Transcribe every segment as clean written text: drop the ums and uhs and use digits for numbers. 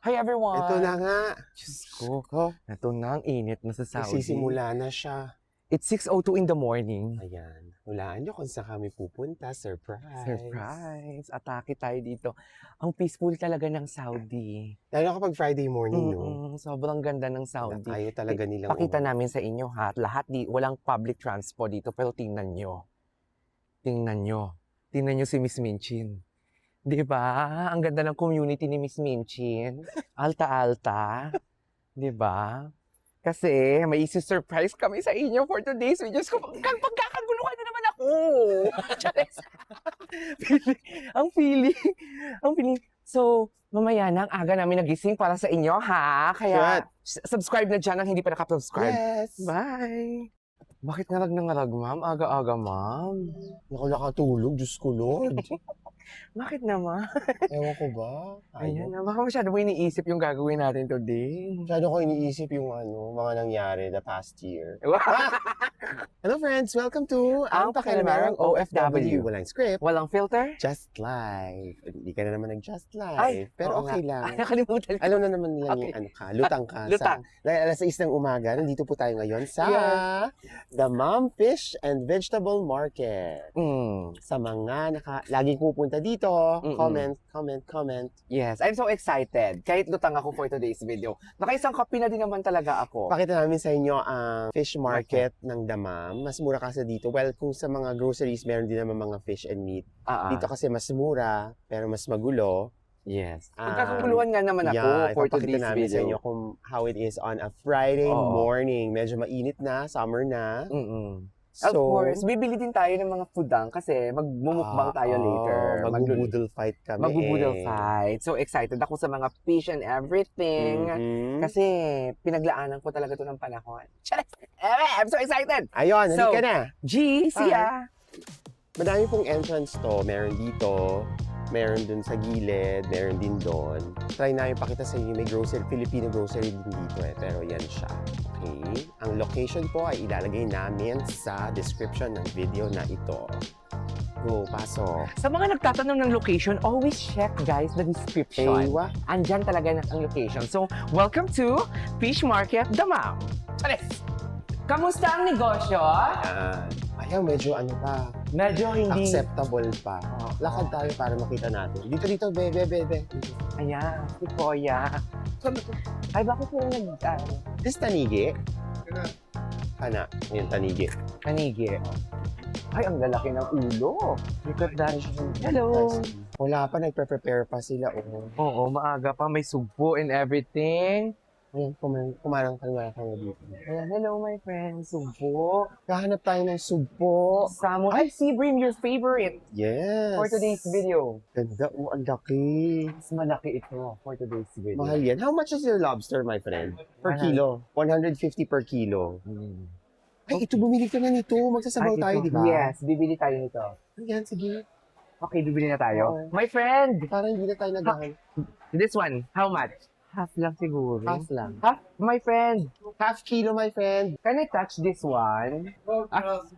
Hi everyone! Ito na nga. Diyos ko, ito na ang init na sa Saudi. Nagsisimula na siya. It's 6:02 in the morning. Ayan. Hulaan niyo kung saan kami pupunta. Surprise! Surprise! Atake tayo dito. Ang peaceful talaga ng Saudi. Lalo kapag Friday morning, no? Sobrang ganda ng Saudi. Ayaw talaga nilang Pakita namin sa inyo ha. Lahat walang public transport dito. Pero tingnan nyo. Tingnan nyo si Miss Minchin. Di ba? Ang ganda ng community ni Miss Minchin. Alta-alta. Di ba? Kasi may isi-surprise kami sa inyo for today's videos. Pagkakaguluhan na naman ako. ang feeling. So, mamaya na ang aga namin nagising para sa inyo, ha? Kaya, subscribe na dyan ang hindi pa nakapag-subscribe. Yes! Bye! Bakit ngarag, ma'am? Aga-aga, ma'am. Ako nakatulog, Diyos ko, Lord. Bakit naman? Ewan ko ba? Ayan na, baka masyado mo iniisip yung gagawin natin today. Masyado ko iniisip yung mga nangyari the past year. Hello friends! Welcome to Ang Pakialamarang OFW. Walang script. Walang filter? Just live. Hindi ka na naman nag-just live. Ay, pero oo okay nga. lang. Ay, nakalimutan ko. Alam na naman nila Okay. yung lutang ka. Lutang. Dahil alas 6 ng umaga, nandito po tayo ngayon sa The Mom Fish and Vegetable Market. Sa mga laging pupunta dito, comment. Yes, I'm so excited. Kahit lutang ako for today's video. Nakaisang kape na din naman talaga ako. Pakita namin sa inyo ang fish market ng Damam. Mas mura kasi dito. Well, kung sa mga groceries, meron din naman mga fish and meat. Dito kasi mas mura, pero mas magulo. Yes. Pagkakaguluhan nga naman ako for today's namin video. sa inyo kung how it is on a Friday morning. Medyo mainit na, summer na. Of course, bibili din tayo ng mga foodang kasi magmumukbang tayo later. Magbubudol fight kami. Magbubudol fight. So excited ako sa mga fish and everything. Kasi pinaglaanan ko talaga ito ng panahon. I'm so excited! Ayun, So, halika na. G, see ya! Madami pong entrance to. Meron dito, meron dun sa gilid, meron din doon. Try namin pakita sa inyo, may grocery, Filipino grocery din dito pero yan siya. Okay? Ang location po ay ilalagay namin sa description ng video na ito. Go, pasok. Sa mga nagtatanong ng location, always check guys the description. Ewa. Andyan talaga ang location. So, welcome to Fish Market Damam. Alis! Kamusta ang negosyo? Ayaw, medyo pa. Medyo hindi... Acceptable pa. Lakad tayo para makita natin. Dito, be. Ayan, si Koya. Ay, bakit yung This tanigi? Hana, yung tanigi. Kanigi. Ay, ang lalaki ng ulo. Look at that. Hello. Wala pa, nagpe-prepare pa sila. Oo, maaga pa. May sugpo and everything. Ayan, kumarang ka dito. Ayan, hello my friend. Sugpo. Kahanap tayo ng sugpo. Salmon. Ay, sea bream, your favorite. Yes. For today's video. Ganda. Ang laki. Mas malaki ito for today's video. Mahal yan. How much is your lobster, my friend? Per kilo. 150 per kilo. Ay, ito, bumili ka na nito. Magsasabaw tayo, di ba? Yes, bibili tayo nito. Ayan, sige. Okay, bibili na tayo. My friend! Parang hindi na tayo naghahan. This one, how much? Half lang siguro. Half lang. Half? My friend! Half kilo, my friend. Can I touch this one?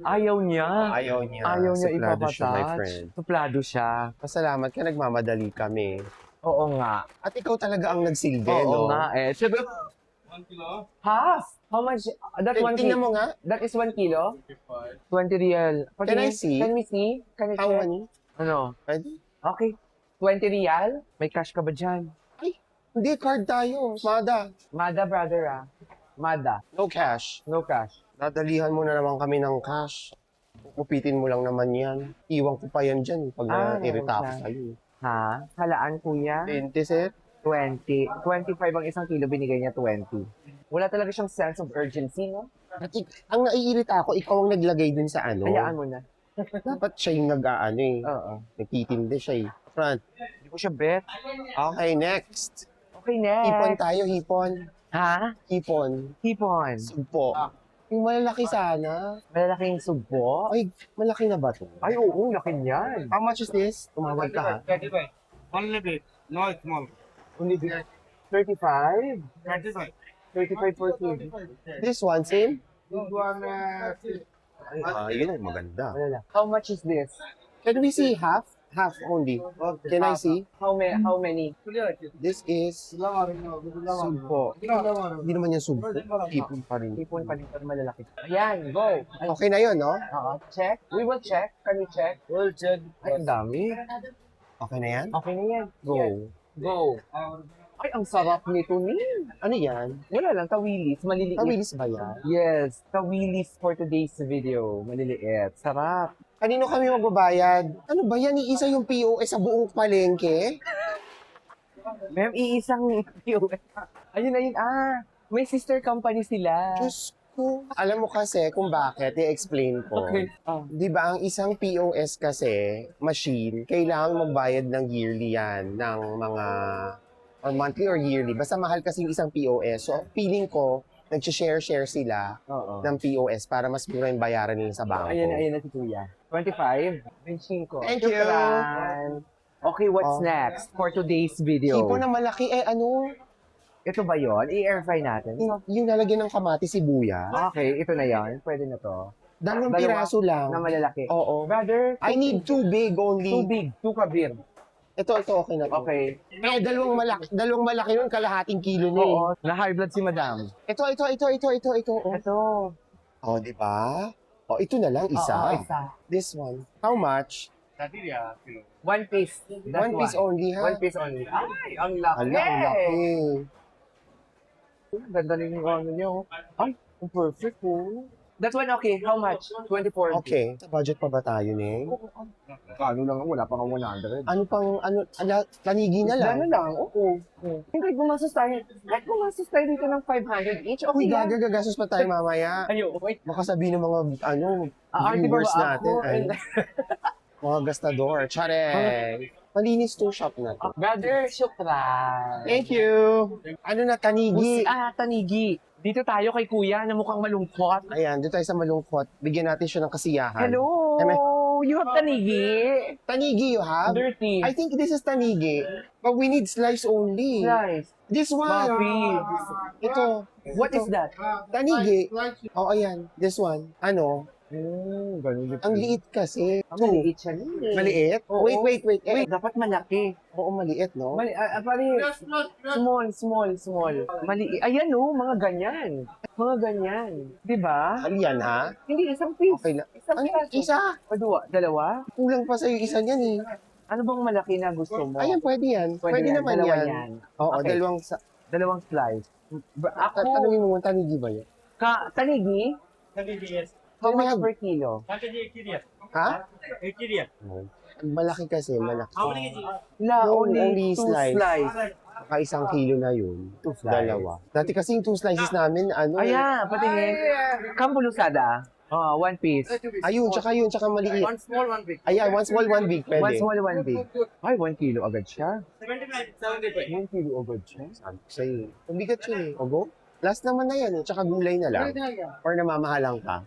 Ayaw niya. Ayaw niya. Ayaw niya Suplado siya, my ipapatouch. friend. Suplado siya. Pasalamat ka, nagmamadali kami. Oo nga. At ikaw talaga ang nagsilbi, Oo no? nga eh. 1 kilo? Half? How much? That 1 Tingnan kilo? mo nga. That is 1 kilo? 20 real. Can I see? Can we see? Can I How check? many? Ano? Pwede? Okay. 20 real? May cash ka ba dyan? Hindi, card tayo. Mada. Mada, brother ah. Mada. No cash. No cash. Dadalihan mo na naman kami ng cash. Kupitin mo lang naman yan. Iwan ko pa yan dyan pag na-irita ako siya. sa'yo. Ha? Halaan, kuya? 20, sir? 20. 25 ang isang kilo, binigay niya 20. Wala talaga siyang sense of urgency, no? Ang naiirita ako, ikaw ang naglagay dun sa ano. Hayaan mo na. Dapat siya yung nag-aano eh. Oo. Nagtitindi siya eh. Front. Hindi ko siya bet. Okay, next. Okay, next. Hipon tayo, hipon. Ha? Hipon. Hipon. Sugpo. Yung malalaki sana. Malalaking sugpo? Ay, malaki na ba to? Ay, oo, laki niyan. How much is this? Tumawag ka ha. 35. Only big, no small. Only 35? 35. 35 per kilo. This one, same? This one, Yun ang maganda. Wala lang. How much is this? Can we see half? Half only. Can I see? How many? This is sumpo. Hindi naman yan sumpo. Tipon pa rin. Tipon pa rin pero malalaki. Ayan, go. Ay, Okay na yun, no? check. We will check. Can we check? We'll check. Ay, ang dami. Okay na yan? Okay na yan. Go. Go. Ay, ang sarap nito ni. Ano yan? Wala lang, tawilis. Maliliit. Tawilis ba yan? Yes, tawilis for today's video. Maliliit. Sarap. Kanino kami magbabayad? Ano ba yan? Iisa yung POS sa buong palengke? Ma'am, iisang POS. Ayun, ayun. May sister company sila. Diyos ko. Alam mo kasi kung bakit, i-explain ko. Okay. Di ba ang isang POS kasi, machine, kailangan magbayad ng yearly yan, ng mga, or monthly or yearly. Basta mahal kasi yung isang POS. So, feeling ko, nag-share sila Oo. ng POS para mas mura yung bayaran nila sa bangko. Ayun na si Kuya. 25. 25. Thank you. Shukran. Okay, what's Oh. next for today's video? Tipo na malaki, ano, Ito ba yon? I-air fry natin? yung nalagyan ng kamatis sibuya. Okay, ito na yon. Pwede na to. Dalawang Dalawa piraso lang. Na malalaki. Oo. Brother, I need too big only. too big. Too kabir. Ito, okay na to. Okay. Dalawang malaki nun, kalahating kilo na eh. Oo. Na-high blood si madam. Ito. Oh. Ito. Oh, di ba? Oh, ito na lang, isa. Oo, isa. This one. How much? One piece. That's One piece why. only, ha? One piece only. Ay, ang laki. Hala, ang laki. Ganda rin yung ano niyo. Ay, ang perfect po. That one okay. How much? 24. Okay. Sa budget pa ba tayo, Neng? Ano lang, wala pa kang 100. Ano pang, tanigi na lang. Ano lang, oo. Kahit gumastos tayo dito ng 500 each, okay Uy, lang. gagastos pa tayo mamaya. Ayo, wait. Baka sabihin ng mga, Arte ba viewers ba natin. ako? Ay, mga gastador. Tsare. Malinis to shop na to. Brother, syukran. Thank you. Ano na, tanigi? Tanigi. Dito tayo kay Kuya na mukhang malungkot. Ayan, dito tayo sa malungkot. Bigyan natin siya ng kasiyahan. Hello! You have tanigi? Tanigi you have? Dirty. I think this is tanigi. But we need slice only. Nice. This one. Coffee. Ito. What is that? Tanigi. Oh, ayan. This one. Ano? Ganun din. Ang liit kasi. Ang maliit siya. Maliit? Oo. Wait. Wait, dapat malaki. Oo, maliit, no? Small. Maliit. Ayan oh, mga ganyan. Mga ganyan. Di ba? Ano yan, ha? Hindi, isang piece. Okay na. Isang Ano? piraso. Isa? O dalawa? Kulang pa sa'yo isa niyan, eh. Ano bang malaki na gusto mo? Ayan, pwede yan. Pwede naman dalawa yan. Oo, Okay. dalawang slice. Ako, Tanungin mo, tanigi ba yan? tanigi, how Can we much have- per kilo? Ha? Malaki kasi, malaki. No, only two slice. slice. Baka isang kilo na yun. Two slice. Dalawa. Dati kasi yung 2 slices namin, Ayan, patingin. Kambulusada. One piece. Ayun, tsaka maliit. One small, one big. Ayan, one small, one big. One Pwede. small, one big. Ay, 1 kilo agad siya. 75. 1 kilo agad siya. Sabi ko sa'yo. Mabigat yun eh. Ogo? Last naman na yan eh. Tsaka gulay na lang. Or namamahalang ka.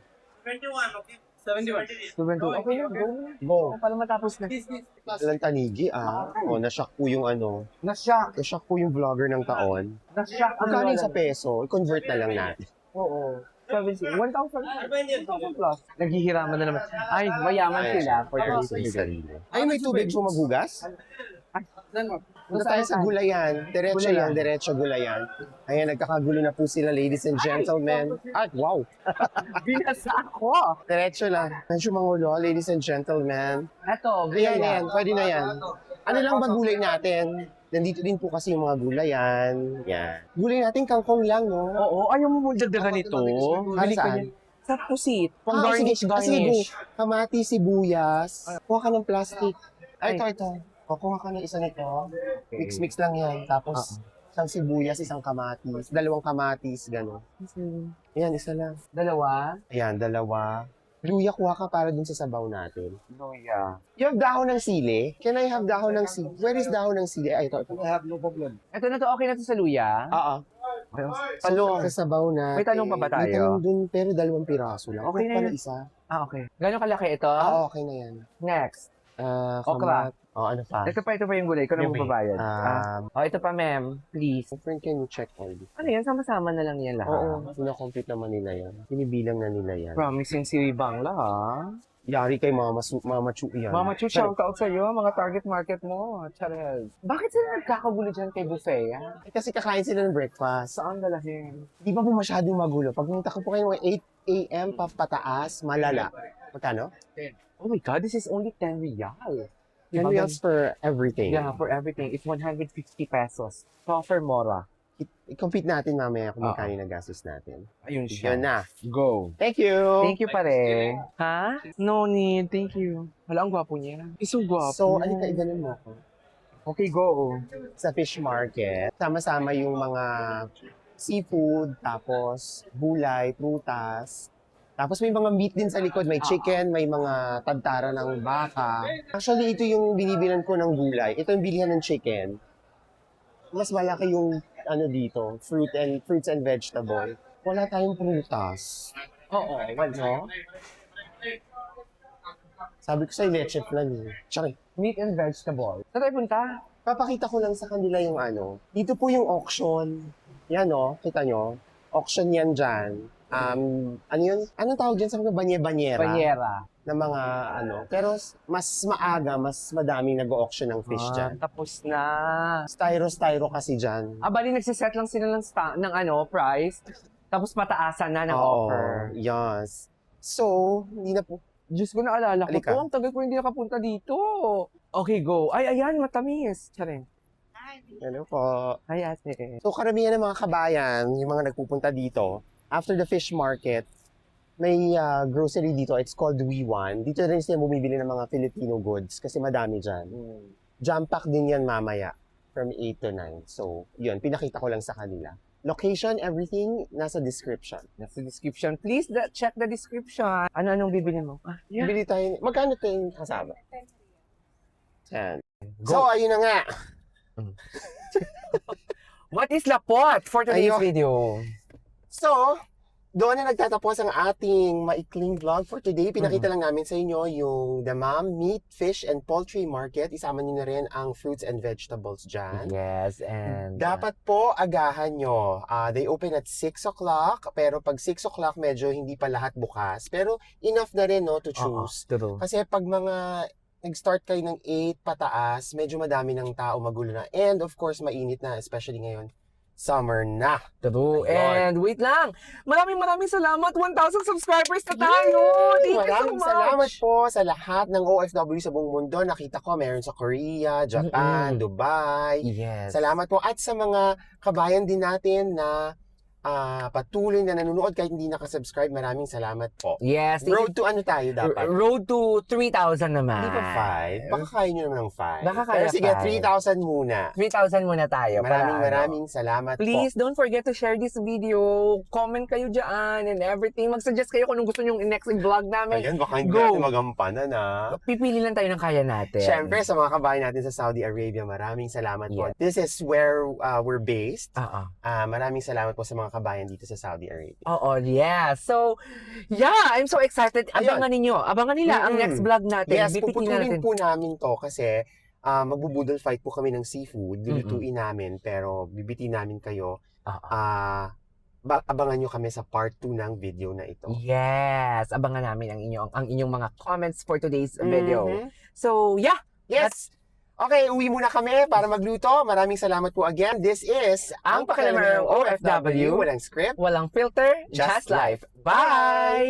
21, okay? 71. 72. Okay na, go. Go. Para matapos na. Walang tanigi na-shock po yung Na-shock. na-shock po yung vlogger ng taon. Na-shock. Magkano yung sa peso? I-convert na lang natin. Oo. 1,000 plus. Naghihiraman na naman. Ay, mayaman sila for today's video. Ay, may tubig po maghugas? Punta tayo sa gulayan. Diretso gulayan. Ayan, nagkakagulo na po sila, ladies and gentlemen. Ay, wow. Binasa ako. Diretso lang. Medyo mangulo, ladies and gentlemen. Eto, Ayan, pwede na yan. Ano lang ba gulay natin? Nandito din po kasi yung mga gulayan. Yan. Gulay natin kangkong lang, no? Oo, ayaw mo dagdagan ito. Para Bili ka saan? niya. Sa pusit. Pang Sige, garnish, sige, garnish. Kamati, sibuyas. Kuha ka ng plastic. Ay. Ito. Kuha ka ng isa nito. Mix lang yan. Tapos, isang sibuyas, isang kamatis. 2 kamatis, gano'n. Ayan, isa lang. Dalawa. Ayan, 2. Luya, kuha ka para dun sa sabaw natin. Luya. You have dahon ng sili? Can I have dahon ng sili? Where is dahon ng sili? Ay, ito. I have no problem. Ito na to, okay na to sa luya? Oo. Talong. Sa sabaw na. May talong pa ba tayo? May talong dun, pero 2 piraso lang. Okay na Pala yun. isa. Okay. Gano'ng kalaki ito? Okay na yan. Next. Okra. Ano pa? Ito pa yung gulay. Ikaw na magbabayad. Ito pa, ma'am. Please. Friend, can you check all this? Ano yan? Sama-sama na lang yan lahat. Oo, sina-complete naman nila yan. Binibilang na nila yan. Promising si Bangla, ha? Yari kay Mama Chu yan. Mama Chu, shout out sa'yo, mga target market mo. Charel. Bakit sila nagkakagulo dyan kay Buffet? Kasi kakain sila ng breakfast. Saan dalahin? Di ba po masyadong magulo? Pag pumunta ko po kayo ng 8 a.m. pataas, malala. Magkano? Oh my God, this is only 10 real. 10 reals for everything. Yeah, for everything. It's 150 pesos. So, for Mora. I-compete natin mamaya kung Oo. magkano na gastos natin. Ayun siya. Yan na. Go. Thank you! Thank you pare. Ha? No need. Thank you. Wala, ang gwapo niya. So gwapo. So, alika, iganon mo ako. Okay, go. Sa fish market, sama-sama yung mga seafood, tapos gulay, prutas. Tapos may mga meat din sa likod. May chicken, may mga tagtara ng baka. Actually, ito yung binibilan ko ng gulay. Ito yung bilihan ng chicken. Mas malaki yung dito, fruits and vegetable. Wala tayong prutas. Oo, wala. Sabi ko sa'yo, leche flan eh. Tsaka, Meat and vegetable. Saan tayo punta? papakita ko lang sa kanila yung Dito po yung auction. Yan kita nyo. Auction yan dyan. Ano yun? Anong tawag dyan sa mga banye-banyera? Banyera. Na mga Pero mas maaga, mas madaming nag-auction ng fish dyan. Tapos na. Styro kasi dyan. Bali nagsiset lang sila ng price. Tapos pataasan na ng Oo, offer. yes. So, hindi na po. Diyos ko, naalala ko Halika. po. Ang tagal ko hindi nakapunta dito. Okay, go. Ay, ayan, matamis. Charing. Ano po. Ay, ate. So, karamihan ng mga kabayan, yung mga nagpupunta dito, after the fish market, may grocery dito. It's called We1. Dito rin sila bumibili ng mga Filipino goods kasi madami dyan. Jam pack din yan mamaya from 8 to 9. So, yun. Pinakita ko lang sa kanila. Location, everything, nasa description. Nasa description. Please check the description. Ano-anong bibili mo? Yeah. Bili tayo. Magkano ito yung kasama? 10. Go. So, ayun na nga. What is lapot for today's Ayun. video? So, doon na nagtatapos ang ating maikling vlog for today. Pinakita lang namin sa inyo yung Damam Meat, Fish, and Poultry Market. Isama nyo na rin ang fruits and vegetables dyan. Yes, and... Dapat po agahan nyo. They open at 6 o'clock, pero pag 6 o'clock medyo hindi pa lahat bukas. Pero enough na rin to choose. True. Kasi pag mga nag-start kayo ng 8 pataas, medyo madami ng tao, magulo na. And of course, mainit na, especially ngayon. Summer na. True. Ayun. And wait lang. Maraming salamat. 1,000 subscribers na tayo. Thank Maraming you so much. salamat po sa lahat ng OFW sa buong mundo. Nakita ko, meron sa Korea, Japan, Dubai. Yes. Salamat po. At sa mga kabayan din natin na patuloy na nanonood kahit hindi nakasubscribe, maraming salamat po. Yes. Road to ano tayo dapat? Road to 3,000 naman. Hindi pa 5? Baka kaya nyo naman ng 5. Baka kaya Pero sige, 5. 3,000 muna. 3,000 muna tayo. Maraming salamat Please, po. don't forget to share this video. Comment kayo dyan and everything. Mag-suggest kayo kung anong gusto nyo yung next vlog namin. Ayan, baka hindi Go. natin magampanan Pipili lang tayo ng kaya natin. Siyempre, sa mga kabayan natin sa Saudi Arabia, maraming salamat po. Yes. This is where we're based. Oo. Maraming salamat po sa mga kabayan dito sa Saudi Arabia. Oo, yeah. So, yeah, I'm so excited. Ayun. Abangan ninyo. Abangan nila ang next vlog natin. Yes, Bibigyan puputulin natin. po namin to kasi magbubudol fight po kami ng seafood. Lulutuin namin, pero bibitin namin kayo. Oo. Abangan nyo kami sa part 2 ng video na ito. Yes, abangan namin ang inyong mga comments for today's video. Mhm. So, yeah. Yes! Okay, uwi muna kami para magluto. Maraming salamat po again. This is Ang Pakialamarang OFW. Walang script. Walang filter, Just just life. Bye!